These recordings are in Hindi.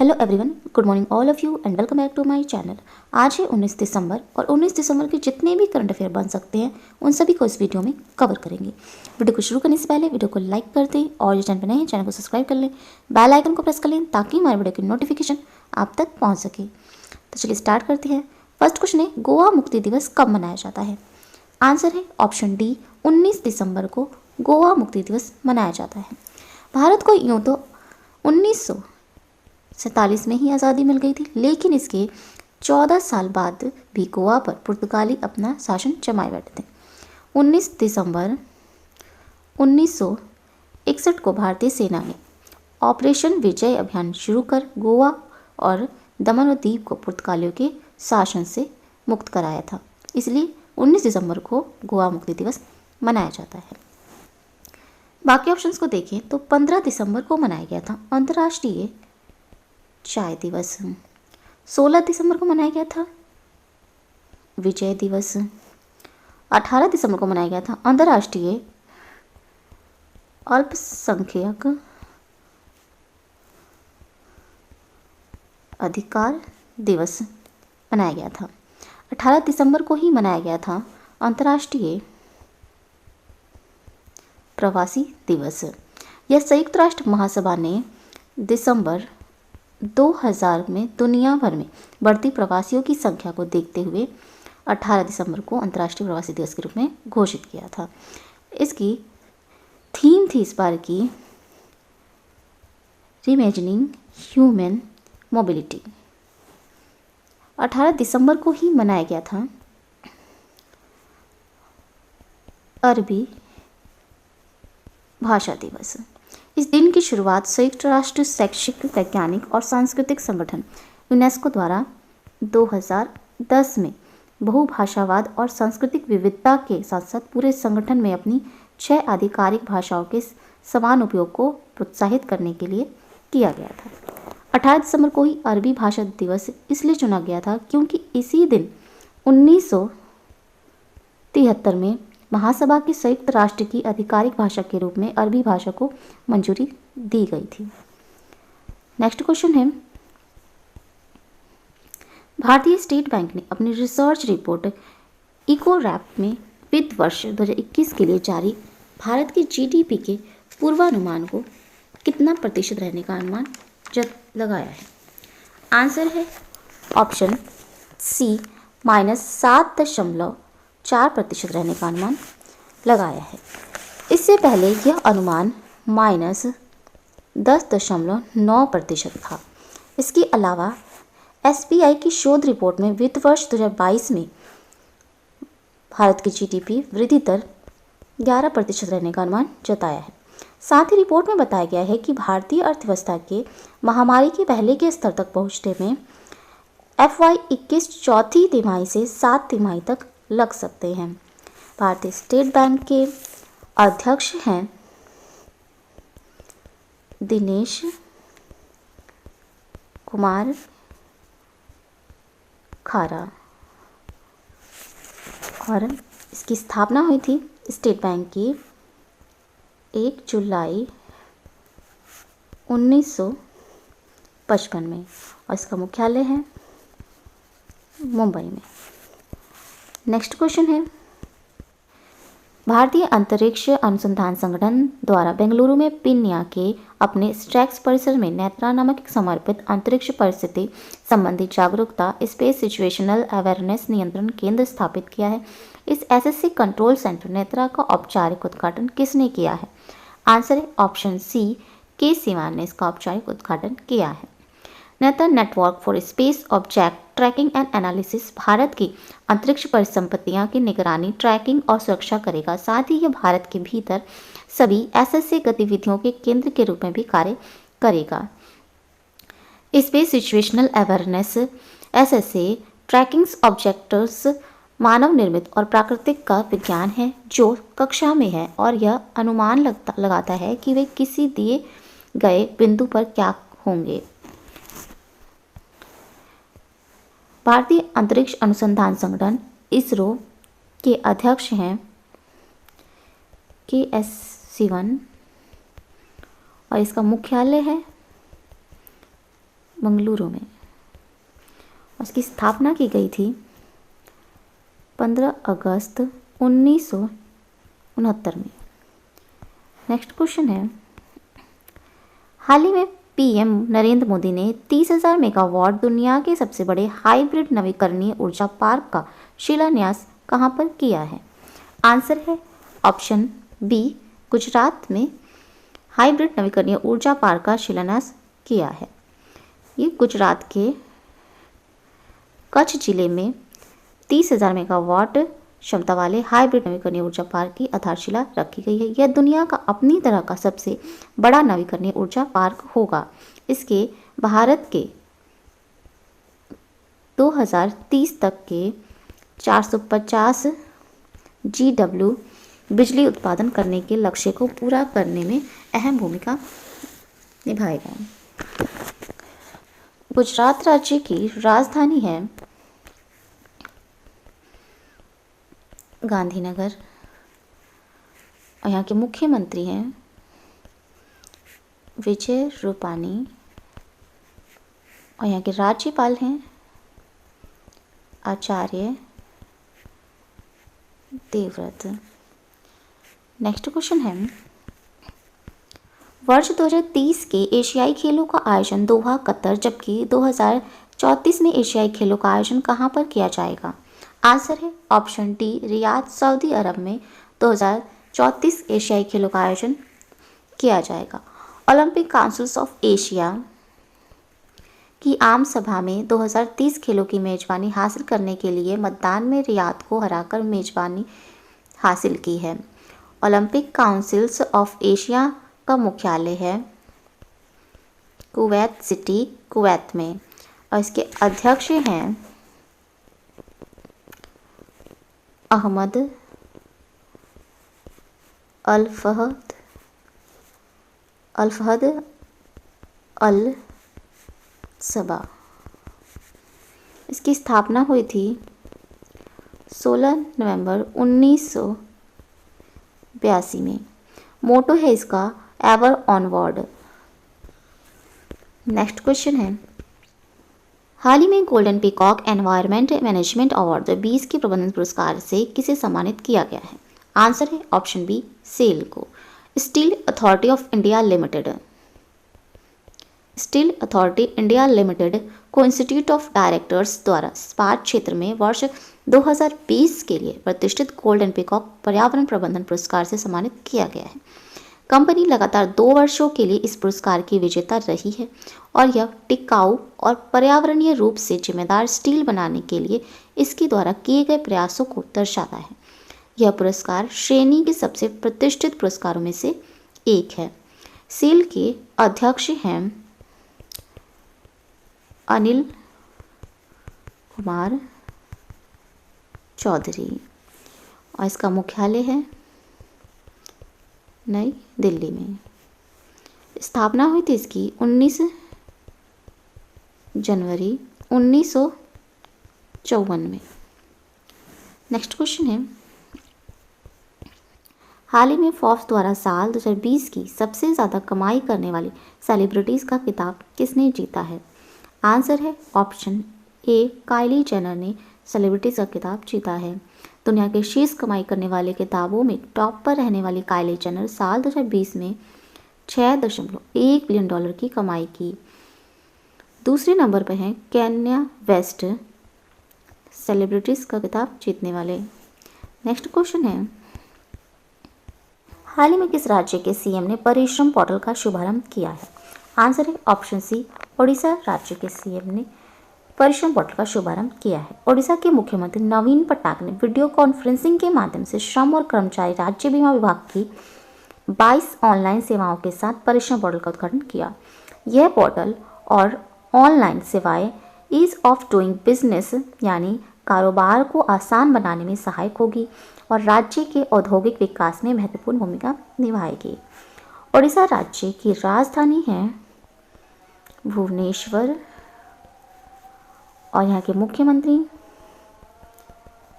Hello everyone, good morning all of you and welcome back to my channel. आज है 19 दिसंबर और 19 दिसंबर के जितने भी करंट अफेयर बन सकते हैं उन सभी को इस वीडियो में कवर करेंगे। वीडियो को शुरू करने से पहले वीडियो को लाइक कर दें और जो चैनल पर नए हैं चैनल को सब्सक्राइब कर लें, बेल आइकन को प्रेस कर लें ताकि हमारे वीडियो की नोटिफिकेशन आप तक पहुँच सके। तो चलिए स्टार्ट करते हैं। फर्स्ट क्वेश्चन है, गोवा मुक्ति दिवस कब मनाया जाता है? आंसर है ऑप्शन डी, 19 दिसंबर को गोवा मुक्ति दिवस मनाया जाता है। भारत को यूँ तो 1947 में ही आज़ादी मिल गई थी, लेकिन इसके 14 साल बाद भी गोवा पर पुर्तगाली अपना शासन जमाए बैठे थे। 19 दिसंबर 1961 को भारतीय सेना ने ऑपरेशन विजय अभियान शुरू कर गोवा और दमन और दीव को पुर्तगालियों के शासन से मुक्त कराया था। इसलिए 19 दिसंबर को गोवा मुक्ति दिवस मनाया जाता है। बाकी ऑप्शंस को देखें तो 15 दिसंबर को मनाया गया था अंतर्राष्ट्रीय चाय दिवस, 16 दिसंबर को मनाया गया था विजय दिवस, 18 दिसंबर को मनाया गया था अंतर्राष्ट्रीय अल्पसंख्यक अधिकार दिवस मनाया गया था। 18 दिसंबर को ही मनाया गया था अंतर्राष्ट्रीय प्रवासी दिवस। यह संयुक्त राष्ट्र महासभा ने दिसंबर 2000 में दुनिया भर में बढ़ती प्रवासियों की संख्या को देखते हुए 18 दिसंबर को अंतर्राष्ट्रीय प्रवासी दिवस के रूप में घोषित किया था। इसकी थीम थी इस बार की रीइमेजिनिंग ह्यूमन मोबिलिटी। 18 दिसंबर को ही मनाया गया था अरबी भाषा दिवस। इस दिन की शुरुआत संयुक्त राष्ट्र शैक्षिक, वैज्ञानिक और सांस्कृतिक संगठन यूनेस्को द्वारा 2010 में बहुभाषावाद और सांस्कृतिक विविधता के साथ साथ पूरे संगठन में अपनी 6 आधिकारिक भाषाओं के समान उपयोग को प्रोत्साहित करने के लिए किया गया था। 18 दिसंबर को ही अरबी भाषा दिवस इसलिए चुना गया था क्योंकि इसी दिन 1973 में महासभा की संयुक्त राष्ट्र की आधिकारिक भाषा के रूप में अरबी भाषा को मंजूरी दी गई थी। नेक्स्ट क्वेश्चन है, भारतीय स्टेट बैंक ने अपनी रिसर्च रिपोर्ट इकोरैप में वित्त वर्ष 2021 के लिए जारी भारत की जीडीपी के पूर्वानुमान को कितना प्रतिशत रहने का अनुमान लगाया है? आंसर है ऑप्शन सी, -7.4% रहने का अनुमान लगाया है। इससे पहले यह अनुमान -10.9% था। इसके अलावा एसबीआई की शोध रिपोर्ट में वित्त वर्ष 2022 में भारत की जीडीपी वृद्धि दर 11% रहने का अनुमान जताया है। साथ ही रिपोर्ट में बताया गया है कि भारतीय अर्थव्यवस्था के महामारी के पहले के स्तर तक पहुंचने में FY21 चौथी तिमाही से 7 तिमाही तक लग सकते हैं। भारतीय स्टेट बैंक के अध्यक्ष हैं दिनेश कुमार खारा और इसकी स्थापना हुई थी स्टेट बैंक की 1 जुलाई 1955 में और इसका मुख्यालय है मुंबई में। नेक्स्ट क्वेश्चन है, भारतीय अंतरिक्ष अनुसंधान संगठन द्वारा बेंगलुरु में पिन्या के अपने स्ट्रैक्स परिसर में नेत्रा नामक एक समर्पित अंतरिक्ष परिस्थिति संबंधी जागरूकता स्पेस सिचुएशनल अवेयरनेस नियंत्रण केंद्र स्थापित किया है। इस एसएससी कंट्रोल सेंटर नेत्रा का औपचारिक उद्घाटन किसने किया है? आंसर है ऑप्शन सी, के सिवान ने इसका औपचारिक उद्घाटन किया है। Netra network for space object tracking and analysis Bharat की अंतरिक्ष परिसंपत्तियों की निगरानी, ट्रैकिंग और सुरक्षा करेगा। साथ ही यह भारत के भीतर सभी एसएससी गतिविधियों के केंद्र के रूप में भी कार्य करेगा। Space situational awareness SSC tracking objects मानव निर्मित और प्राकृतिक का विज्ञान है जो कक्षा में है और यह अनुमान लगाता है कि वे किसी दिए गए बिंदु पर क्या होंगे। भारतीय अंतरिक्ष अनुसंधान संगठन इसरो के अध्यक्ष हैं के सिवन और इसका मुख्यालय है बेंगलुरु में। उसकी स्थापना की गई थी 15 अगस्त 1969 में। नेक्स्ट क्वेश्चन है, हाल ही में पीएम नरेंद्र मोदी ने 30,000 मेगावाट दुनिया के सबसे बड़े हाइब्रिड नवीकरणीय ऊर्जा पार्क का शिलान्यास कहाँ पर किया है? आंसर है ऑप्शन बी, गुजरात में हाइब्रिड नवीकरणीय ऊर्जा पार्क का शिलान्यास किया है। ये गुजरात के कच्छ जिले में 30,000 मेगावाट क्षमता वाले हाइब्रिड नवीकरणीय ऊर्जा पार्क की आधारशिला रखी गई है। यह दुनिया का अपनी तरह का सबसे बड़ा नवीकरणीय ऊर्जा पार्क होगा। इसके भारत के 2030 तक के 450 GW बिजली उत्पादन करने के लक्ष्य को पूरा करने में अहम भूमिका निभाएगा। गुजरात राज्य की राजधानी है गांधीनगर और यहाँ के मुख्यमंत्री हैं विजय रूपानी और यहाँ के राज्यपाल हैं आचार्य देवव्रत। नेक्स्ट क्वेश्चन है, वर्ष 2030 के एशियाई खेलों का आयोजन दोहा कतर जबकि 2034 में एशियाई खेलों का आयोजन कहाँ पर किया जाएगा? आंसर है ऑप्शन डी, रियाद सऊदी अरब में 2034 एशियाई खेलों का आयोजन किया जाएगा। ओलंपिक काउंसिल्स ऑफ एशिया की आम सभा में 2030 खेलों की मेजबानी हासिल करने के लिए मतदान में रियाद को हराकर मेजबानी हासिल की है। ओलंपिक काउंसिल्स ऑफ एशिया का मुख्यालय है कुवैत सिटी, कुवैत में, और इसके अध्यक्ष हैं अहमद अल फहद अल सबा। इसकी स्थापना हुई थी 16 नवंबर 1982 में। मोटो है इसका एवर ऑनवर्ड। नेक्स्ट क्वेश्चन है, हाल ही में golden peacock environment management award 2020 के प्रबंधन पुरस्कार से किसे सम्मानित किया गया है? आंसर है ऑप्शन बी, सेल को। Steel authority of India limited. Steel authority India limited को इंस्टीट्यूट ऑफ डायरेक्टर्स द्वारा इस्पात क्षेत्र में वर्ष 2020 के लिए प्रतिष्ठित गोल्डन पीकॉक पर्यावरण प्रबंधन पुरस्कार से सम्मानित किया गया है। कंपनी लगातार 2 वर्षों के लिए इस पुरस्कार की विजेता रही है और यह टिकाऊ और पर्यावरणीय रूप से जिम्मेदार स्टील बनाने के लिए इसके द्वारा किए गए प्रयासों को दर्शाता है। यह पुरस्कार श्रेणी के सबसे प्रतिष्ठित पुरस्कारों में से एक है। सेल के अध्यक्ष हैं अनिल कुमार चौधरी और इसका मुख्यालय है नई दिल्ली में। स्थापना हुई थी इसकी 19 जनवरी 1954 में। नेक्स्ट क्वेश्चन है, हाल ही में फोर्ब्स द्वारा साल 2020 की सबसे ज़्यादा कमाई करने वाली सेलिब्रिटीज़ का खिताब किसने जीता है? आंसर है ऑप्शन ए, काइली जेनर ने सेलिब्रिटीज़ का खिताब जीता है। दुनिया के शीर्ष कमाई करने वाले किताबों में टॉप पर रहने वाली काइली जेनर साल 2020 में $6.1 बिलियन की कमाई की। दूसरे नंबर पर हैं केन्या वेस्ट, सेलिब्रिटीज़ का खिताब जीतने वाले। नेक्स्ट क्वेश्चन है, हाल ही में किस राज्य के सीएम ने परिश्रम पोर्टल का शुभारंभ किया है? आंसर है ऑप्शन सी, ओडिशा राज्य के सीएम ने परिश्रम पोर्टल का शुभारंभ किया है। ओडिशा के मुख्यमंत्री नवीन पटनायक ने वीडियो कॉन्फ्रेंसिंग के माध्यम से श्रम और कर्मचारी राज्य बीमा विभाग की 22 ऑनलाइन सेवाओं के साथ परिश्रम पोर्टल का उद्घाटन किया। यह पोर्टल और ऑनलाइन सेवाएं ईज ऑफ डूइंग बिजनेस यानी कारोबार को आसान बनाने में सहायक होगी और राज्य के औद्योगिक विकास में महत्वपूर्ण भूमिका निभाएगी। ओडिशा राज्य की राजधानी है भुवनेश्वर और यहाँ के मुख्यमंत्री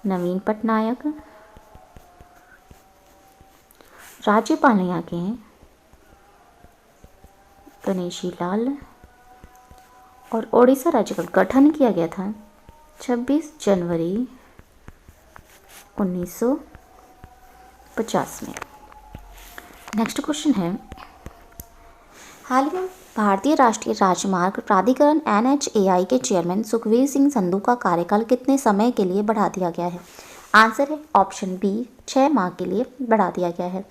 नवीन पटनायक। राज्यपाल यहाँ के हैं गणेशी लाल और ओडिशा राज्य का गठन किया गया था 26 जनवरी 1950 में। नेक्स्ट क्वेश्चन है, हाल ही में भारतीय राष्ट्रीय राजमार्ग प्राधिकरण NHAI के चेयरमैन सुखवीर सिंह संधू का कार्यकाल कितने समय के लिए बढ़ा दिया गया है? आंसर है ऑप्शन बी 6 माह के लिए बढ़ा दिया गया है।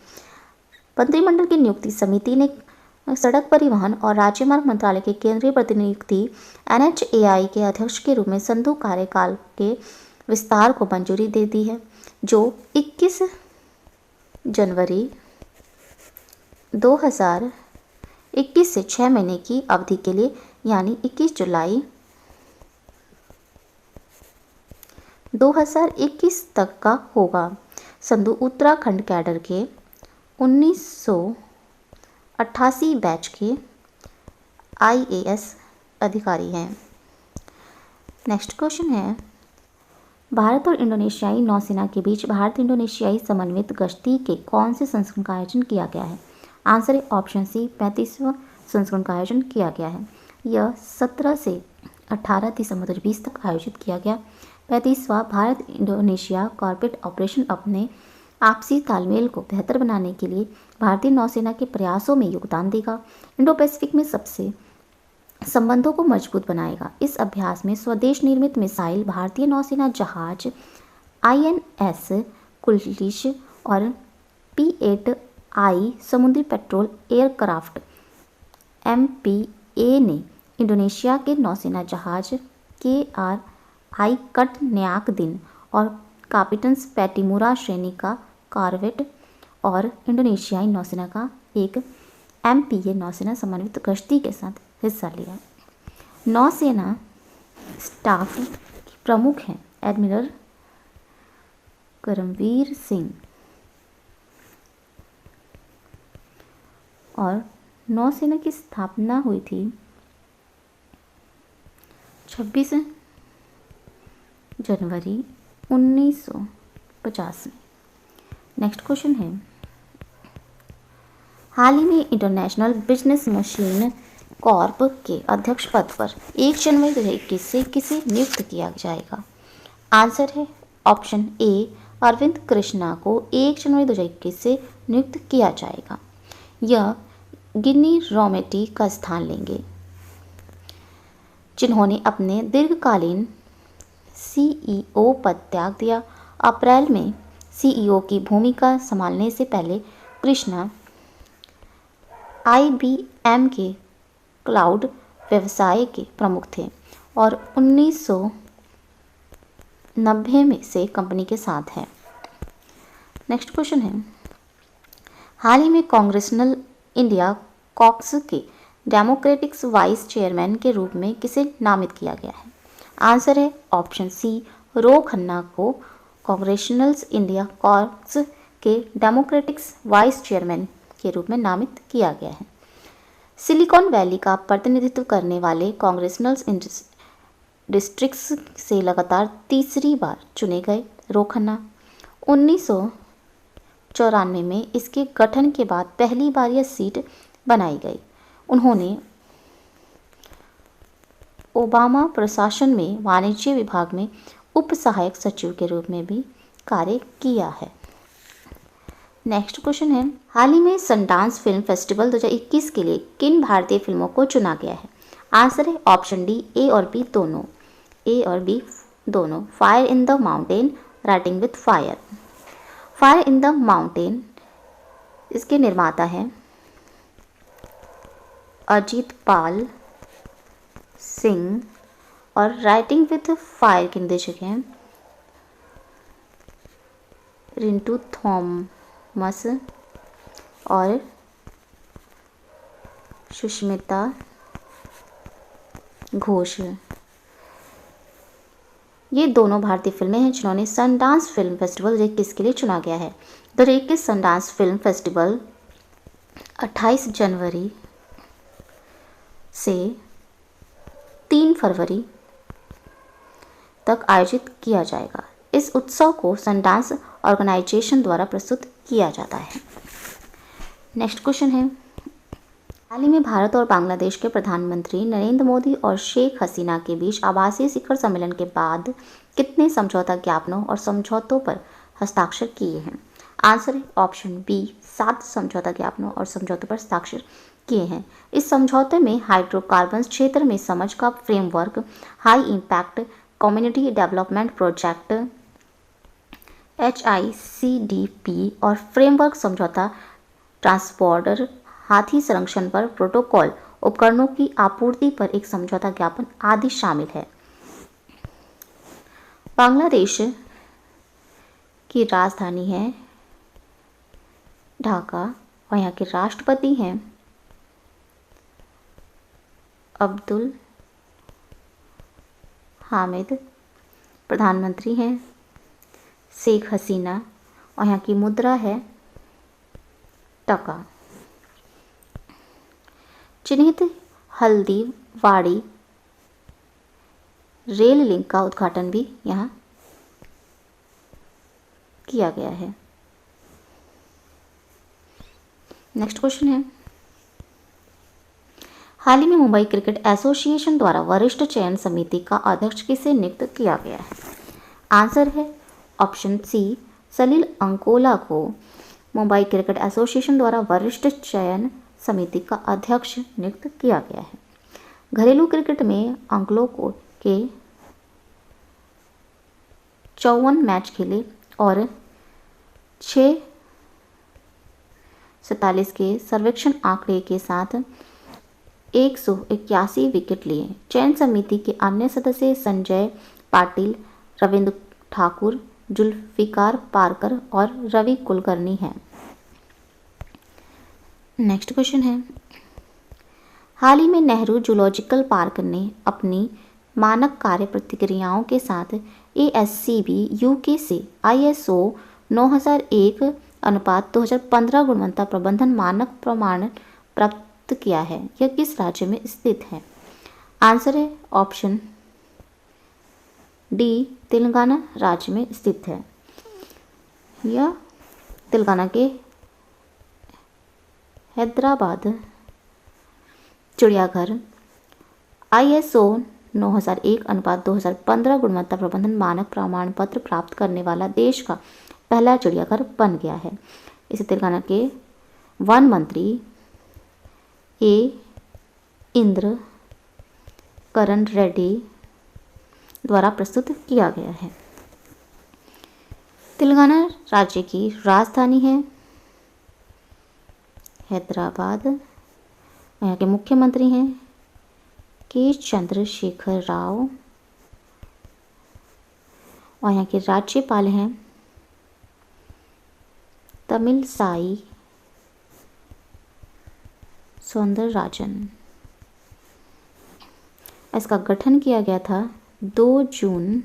मंत्रिमंडल की नियुक्ति समिति ने सड़क परिवहन और राजमार्ग मंत्रालय के केंद्रीय प्रतिनियुक्ति NHAI के अध्यक्ष के रूप में संधू कार्यकाल के विस्तार को मंजूरी दे दी है, जो 21 जनवरी 2021 से 6 महीने की अवधि के लिए यानी 21 जुलाई 2021 तक का होगा। संधू उत्तराखंड कैडर के 1988 बैच के IAS अधिकारी हैं। नेक्स्ट क्वेश्चन है, भारत और इंडोनेशियाई नौसेना के बीच भारत इंडोनेशियाई समन्वित गश्ती के कौन से संस्करण का आयोजन किया गया है? आंसर है ऑप्शन सी 35वां संस्करण का आयोजन किया गया है। यह 17 से 18 दिसंबर 2020 तक आयोजित किया गया। 35वां भारत इंडोनेशिया कॉर्पोरेट ऑपरेशन अपने आपसी तालमेल को बेहतर बनाने के लिए भारतीय नौसेना के प्रयासों में योगदान देगा। इंडो पैसिफिक में सबसे संबंधों को मजबूत बनाएगा। इस अभ्यास में स्वदेश निर्मित मिसाइल भारतीय नौसेना जहाज INS कुलिश और P-8I समुद्री पेट्रोल एयरक्राफ्ट MPA ने इंडोनेशिया के नौसेना जहाज KRI कटन्याक दिन और कापिटन्स पैटिमुरा श्रेणी का कॉर्वेट और इंडोनेशियाई नौसेना का एक MPA नौसेना समन्वित गश्ती के साथ हिस्सा लिया। नौसेना स्टाफ के प्रमुख हैं एडमिरल करमवीर सिंह और नौसेना की स्थापना हुई थी 26 जनवरी 1950 में। नेक्स्ट क्वेश्चन है, हाल ही में इंटरनेशनल बिजनेस मशीन कॉर्प के अध्यक्ष पद पर 1 जनवरी 2021 से किसे नियुक्त किया जाएगा? आंसर है ऑप्शन ए अरविंद कृष्णा को 1 जनवरी 2021 से नियुक्त किया जाएगा। यह गिन्नी रोमेटी का स्थान लेंगे, जिन्होंने अपने दीर्घकालीन CEO पद त्याग दिया। अप्रैल में CEO की भूमिका संभालने से पहले कृष्णा IBM के क्लाउड व्यवसाय के प्रमुख थे और 1990 में से कंपनी के साथ हैं। नेक्स्ट क्वेश्चन है, हाल ही में कांग्रेसनल इंडिया कॉक्स के डेमोक्रेटिक्स वाइस चेयरमैन के रूप में किसे नामित किया गया है? आंसर है ऑप्शन सी रो खन्ना को कांग्रेसनल इंडिया कॉक्स के डेमोक्रेटिक्स वाइस चेयरमैन के रूप में नामित किया गया है। सिलिकॉन वैली का प्रतिनिधित्व करने वाले कांग्रेसनल डिस्ट्रिक्ट्स से लगातार तीसरी बार चुने गए रो खन्ना 1994 में इसके गठन के बाद पहली बार यह सीट बनाई गई। उन्होंने ओबामा प्रशासन में वाणिज्य विभाग में उप सहायक सचिव के रूप में भी कार्य किया है। नेक्स्ट क्वेश्चन है, हाल ही में सनडांस फिल्म फेस्टिवल 2021 के लिए किन भारतीय फिल्मों को चुना गया है? आंसर है ऑप्शन डी ए और बी दोनों। Fire in the mountain, writing with fire. Fire in the mountain इसके निर्माता हैं अजीत पाल सिंह और राइटिंग विथ फायर के निर्देशक हैं रिंटू थॉमस और सुष्मिता घोष। ये दोनों भारतीय फिल्में हैं जिन्होंने सनडांस फिल्म फेस्टिवल 2021 के लिए चुना गया है। 2021 सनडांस फिल्म फेस्टिवल 28 जनवरी से 3 फरवरी तक आयोजित किया जाएगा। इस उत्सव को सनडांस ऑर्गेनाइजेशन द्वारा प्रस्तुत किया जाता है। नेक्स्ट क्वेश्चन है, हाल ही में भारत और बांग्लादेश के प्रधानमंत्री नरेंद्र मोदी और शेख हसीना के बीच आभासी शिखर सम्मेलन के बाद कितने समझौता ज्ञापनों और समझौतों पर हस्ताक्षर किए हैं? आंसर है ऑप्शन बी, 7 समझौता ज्ञापनों और समझौतों पर हस्ताक्षर किए हैं। इस समझौते में हाइड्रोकार्बन क्षेत्र में समझ का framework, high impact community development project HICDP और फ्रेमवर्क समझौता, ट्रांसबॉर्डर हाथी संरक्षण पर प्रोटोकॉल, उपकरणों की आपूर्ति पर एक समझौता ज्ञापन आदि शामिल है। बांग्लादेश की राजधानी है ढाका और यहाँ के राष्ट्रपति हैं अब्दुल हामिद, प्रधानमंत्री हैं शेख हसीना और यहाँ की मुद्रा है टका। चिन्हित हल्दीवाड़ी रेल लिंक का उद्घाटन भी यहाँ किया गया है। नेक्स्ट क्वेश्चन है, हाल ही में मुंबई क्रिकेट एसोसिएशन द्वारा वरिष्ठ चयन समिति का अध्यक्ष किसे नियुक्त किया गया है? आंसर है ऑप्शन सी, सलील अंकोला को मुंबई क्रिकेट एसोसिएशन द्वारा वरिष्ठ चयन समिति का अध्यक्ष नियुक्त किया गया है। घरेलू क्रिकेट में अंकोला के 54 मैच खेले और 647 के सर्वेक्षण आंकड़े के साथ 181 विकेट लिए। चयन समिति के अन्य सदस्य संजय पाटिल, रविंद्र ठाकुर, जुल्फिकार पारकर और रवि कुलकर्णी हैं। नेक्स्ट क्वेश्चन है, हाल ही में नेहरू जूलॉजिकल पार्क ने अपनी मानक कार्य प्रक्रियाओं के साथ ASCB UK से ISO 9001/2015 गुणवत्ता प्रबंधन मानक प्रमाण प्राप्त किया है। यह किस राज्य में स्थित है? आंसर है ऑप्शन डी, तेलंगाना राज्य में स्थित है। यह तेलंगाना के हैदराबाद चिड़ियाघर ISO 9001/2015 गुणवत्ता प्रबंधन मानक प्रमाण पत्र प्राप्त करने वाला देश का पहला चिड़ियाघर बन गया है। इसे तेलंगाना के वन मंत्री A. इंद्र करण रेड्डी द्वारा प्रस्तुत किया गया है। तेलंगाना राज्य की राजधानी है हैदराबाद। यहाँ के मुख्यमंत्री हैं के चंद्रशेखर राव और यहाँ के राज्यपाल हैं तमिलसाई सौंदरराजन। इसका गठन किया गया था 2 जून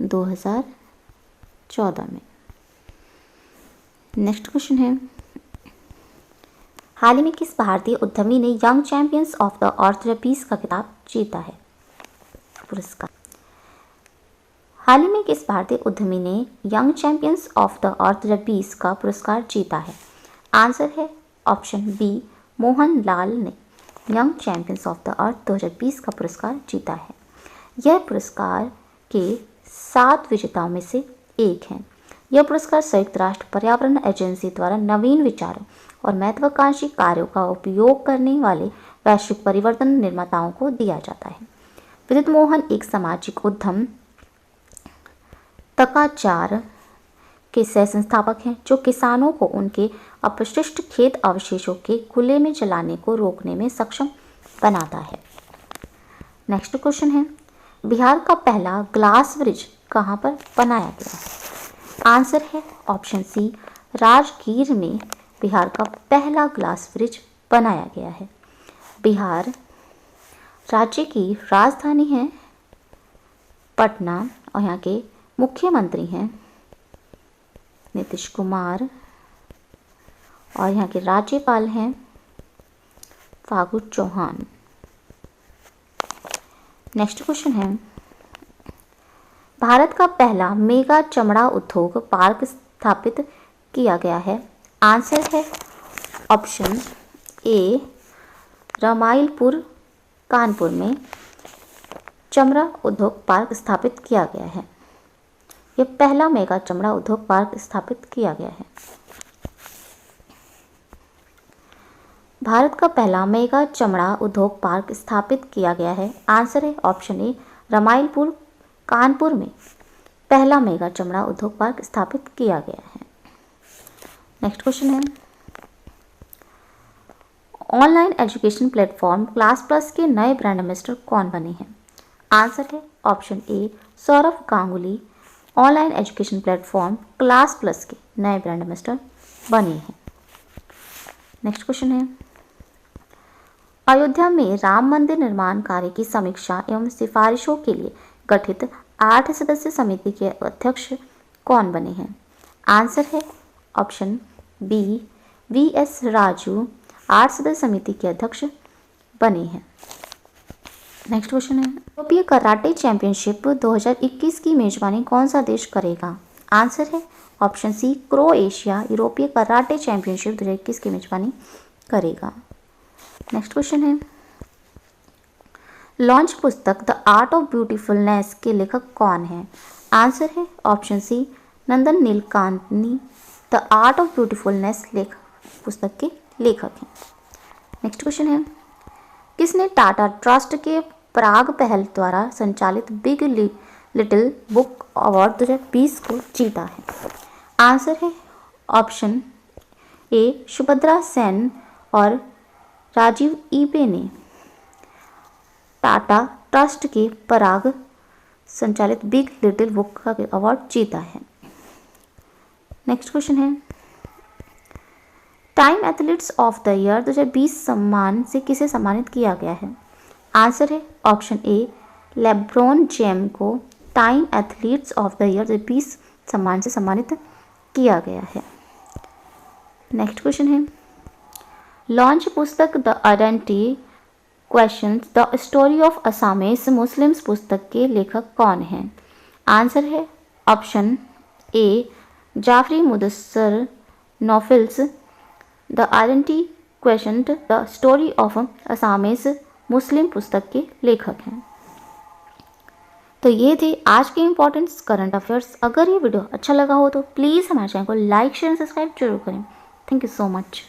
2014 में। नेक्स्ट क्वेश्चन है, हाल ही में किस भारतीय उद्यमी ने young champions of the earth या पीस का खिताब जीता है? पुरस्कार। हाल ही में किस भारतीय उद्यमी ने young champions of the earth या पीस का पुरस्कार जीता है? आंसर है ऑप्शन बी, मोहन लाल ने young champions of the earth 2020 का पुरस्कार जीता है। यह पुरस्कार के 7 विजेताओं में से एक है। यह पुरस्कार संयुक्त राष्ट्र पर्यावरण एजेंसी द्वारा नवीन विचारों और महत्वाकांक्षी कार्यों का उपयोग करने वाले वैश्विक परिवर्तन निर्माताओं को दिया जाता है। विद्युत मोहन एक सामाजिक उद्यम तकाचार के सह संस्थापक हैं जो किसानों को उनके अपशिष्ट खेत अवशेषों के खुले में जलाने को रोकने में सक्षम बनाता है। नेक्स्ट क्वेश्चन है, बिहार का पहला ग्लास ब्रिज कहाँ पर बनाया गया है? आंसर है ऑप्शन सी, राजगीर में बिहार का पहला ग्लास ब्रिज बनाया गया है। बिहार राज्य की राजधानी है पटना और यहाँ के मुख्यमंत्री हैं नीतीश कुमार और यहाँ के राज्यपाल हैं फागू चौहान। नेक्स्ट क्वेश्चन है, भारत का पहला मेगा चमड़ा उद्योग पार्क स्थापित किया गया है। आंसर है ऑप्शन ए रमाइलपुर कानपुर में चमड़ा उद्योग पार्क स्थापित किया गया है। यह पहला मेगा चमड़ा उद्योग पार्क स्थापित किया गया है। भारत का पहला मेगा चमड़ा उद्योग पार्क स्थापित किया गया है। आंसर है ऑप्शन ए रमाइलपुर कानपुर में पहला मेगा चमड़ा उद्योग पार्क स्थापित किया गया है। नेक्स्ट क्वेश्चन है, online education platform class plus के नए ब्रांड एम्बेसडर कौन बने हैं? आंसर है ऑप्शन ए Saurabh Ganguly online education platform class plus के नए ब्रांड एम्बेसडर बने हैं। नेक्स्ट क्वेश्चन है, अयोध्या में राम मंदिर निर्माण कार्य की समीक्षा एवं सिफारिशों के लिए गठित 8 सदस्यीय समिति के अध्यक्ष कौन बने हैं? आंसर है ऑप्शन बी वीएस राजू 8 सदस्य समिति के अध्यक्ष बने हैं। नेक्स्ट क्वेश्चन है, यूरोपीय कराटे चैंपियनशिप 2021 की मेजबानी कौन सा देश करेगा? आंसर है ऑप्शन सी क्रोएशिया यूरोपीय कराटे चैंपियनशिप 2021 की मेजबानी करेगा। नेक्स्ट क्वेश्चन है, लॉन्च पुस्तक द आर्ट ऑफ ब्यूटीफुलनेस के लेखक कौन है? आंसर है option C Nandan Nilekani the art of beautifulness पुस्तक के लेखक हैं। नेक्स्ट क्वेश्चन है, किसने टाटा ट्रस्ट के पराग पहल द्वारा संचालित बिग लिटिल बुक अवार्ड 2020 को जीता है? आंसर है ऑप्शन ए सुभद्रा सेन और राजीव ईबे ने टाटा ट्रस्ट के पराग संचालित बिग लिटिल बुक का अवार्ड जीता है। नेक्स्ट क्वेश्चन है, time athletes of the year 2020 सम्मान से किसे सम्मानित किया गया है? आंसर है ऑप्शन ए लेब्रॉन जेम को Time athletes of the year 2020 सम्मान से सम्मानित किया गया है। नेक्स्ट क्वेश्चन है, लॉन्च पुस्तक the identity questions the story of Assamese Muslims पुस्तक के लेखक कौन हैं? आंसर है option A Jafri Mudassar Nofils the identity question the story of Assamese Muslim पुस्तक के लेखक हैं। तो ये थे आज के इंपॉर्टेंट करंट अफेयर्स। अगर ये वीडियो अच्छा लगा हो तो प्लीज़ हमारे चैनल को लाइक शेयर सब्सक्राइब जरूर करें। Thank you so much.